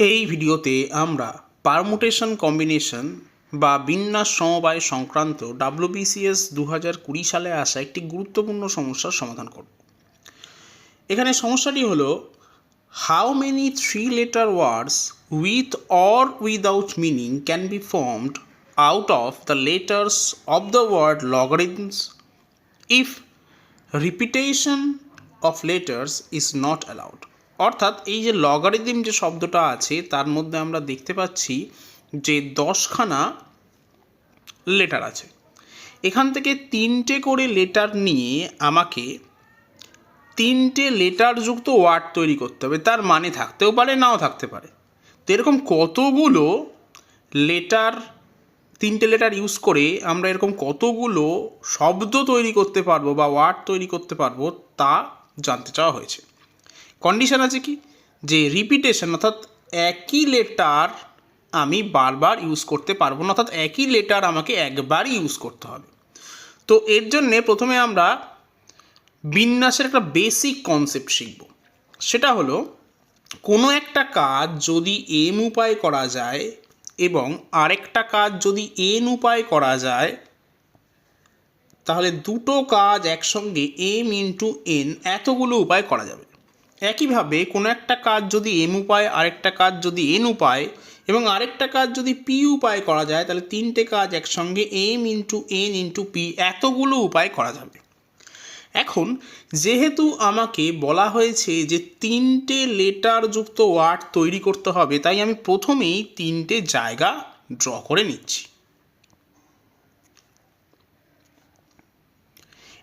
এই ভিডিওতে আমরা পারমুটেশন কম্বিনেশন বা বিন্যাস সমবায় সংক্রান্ত WBCS 2020 সালে আসা একটি গুরুত্বপূর্ণ সমস্যার সমাধান করব। এখানে সমস্যাটি হলো how many 3-letter words with or without meaning can be formed out of the letters of the word logarithms if repetition of letters is not allowed. অর্থাৎ এই যে লগারিদম যে শব্দটা আছে তার মধ্যে আমরা দেখতে পাচ্ছি যে 10খানা লেটার আছে। এখান থেকে 3টে করে লেটার নিয়ে আমাকে 3টে লেটারযুক্ত ওয়ার্ড তৈরি করতে হবে। তার মানে থাকতেও পারে নাও থাকতে পারে। তো এরকম কতগুলো লেটার 3টে লেটার ইউজ করে আমরা এরকম কতগুলো শব্দ তৈরি করতে পারবো বা ওয়ার্ড তৈরি করতে পারবো তা জানতে চাওয়া হয়েছে। কন্ডিশন আছে কি, যে রিপিটেশন অর্থাৎ একই লেটার আমি বারবার ইউজ করতে পারবো না, অর্থাৎ একই লেটার আমাকে একবারই ইউজ করতে হবে। তো এর জন্যে প্রথমে আমরা বিন্যাসের একটা বেসিক কনসেপ্ট শিখব। সেটা হলো কোনো একটা কাজ যদি এম উপায়ে করা যায় এবং আরেকটা কাজ যদি এন উপায়ে করা যায় তাহলে দুটো কাজ একসঙ্গে এম ইন্টু এন এতগুলো উপায় করা যাবে। একইভাবে কোনো একটা কাজ যদি এম উপায়, আরেকটা কাজ যদি এন উপায় এবং আরেকটা কাজ যদি পি উপায় করা যায় তাহলে 3টে কাজ একসঙ্গে M into N into P এতগুলো উপায় করা যাবে। এখন যেহেতু আমাকে বলা হয়েছে যে 3টে লেটারযুক্ত ওয়ার্ড তৈরি করতে হবে, তাই আমি প্রথমেই 3টে জায়গা ড্র করে নিচ্ছি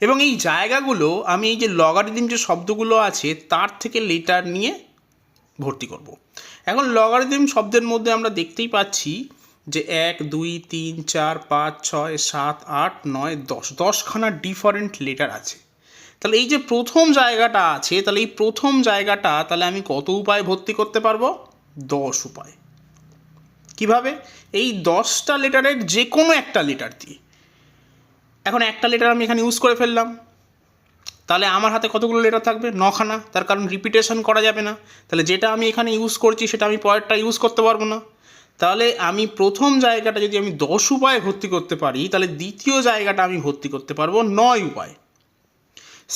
এবং এই জায়গাগুলো আমি এই যে লগারিদম যে শব্দগুলো আছে তার থেকে লেটার নিয়ে ভর্তি করব। এখন লগারিদম শব্দের মধ্যে আমরা দেখতেই পাচ্ছি যে 1 2 3 4 5 6 7 8 9 10 10খানা ডিফারেন্ট লেটার আছে। তাহলে এই যে প্রথম জায়গাটা আছে, তাহলে এই প্রথম জায়গাটা তাহলে আমি কত উপায় ভর্তি করতে পারবো? 10 উপায়। কিভাবে? এই 10টা লেটারের যে কোনো একটা লেটার দিয়ে। এখন একটা লেটার আমি এখানে ইউজ করে ফেললাম, তাহলে আমার হাতে কতগুলো লেটার থাকবে? 9খানা। তার কারণ রিপিটেশন করা যাবে না। তাহলে যেটা আমি এখানে ইউজ করছি সেটা আমি পরেরটা ইউজ করতে পারবো না। তাহলে আমি প্রথম জায়গাটা যদি আমি 10 উপায়ে ভর্তি করতে পারি তাহলে দ্বিতীয় জায়গাটা আমি ভর্তি করতে পারবো 9 উপায়।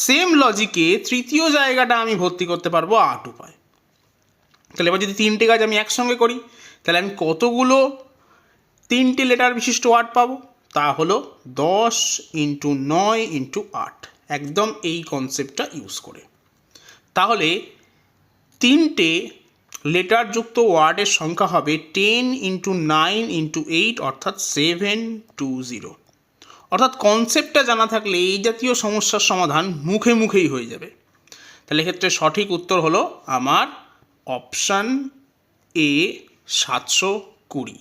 সেম লজিকে তৃতীয় জায়গাটা আমি ভর্তি করতে পারবো 8 উপায়। তাহলে এবার যদি 3টে কাজ আমি একসঙ্গে করি তাহলে আমি কতগুলো 3টে লেটার বিশিষ্ট ওয়ার্ড পাবো? তা হলো 10 ইন্টু 9 ইন্টু 8, একদম এই কনসেপ্টটা ইউজ করে। তাহলে 3টে লেটারযুক্ত ওয়ার্ডের সংখ্যা হবে 10 ইন্টু 9 ইন্টু 8 অর্থাৎ 720। অর্থাৎ কনসেপ্টটা জানা থাকলে এই জাতীয় সমস্যার সমাধান মুখে মুখেই হয়ে যাবে। তাহলে এক্ষেত্রে সঠিক উত্তর হলো আমার অপশান এ 720।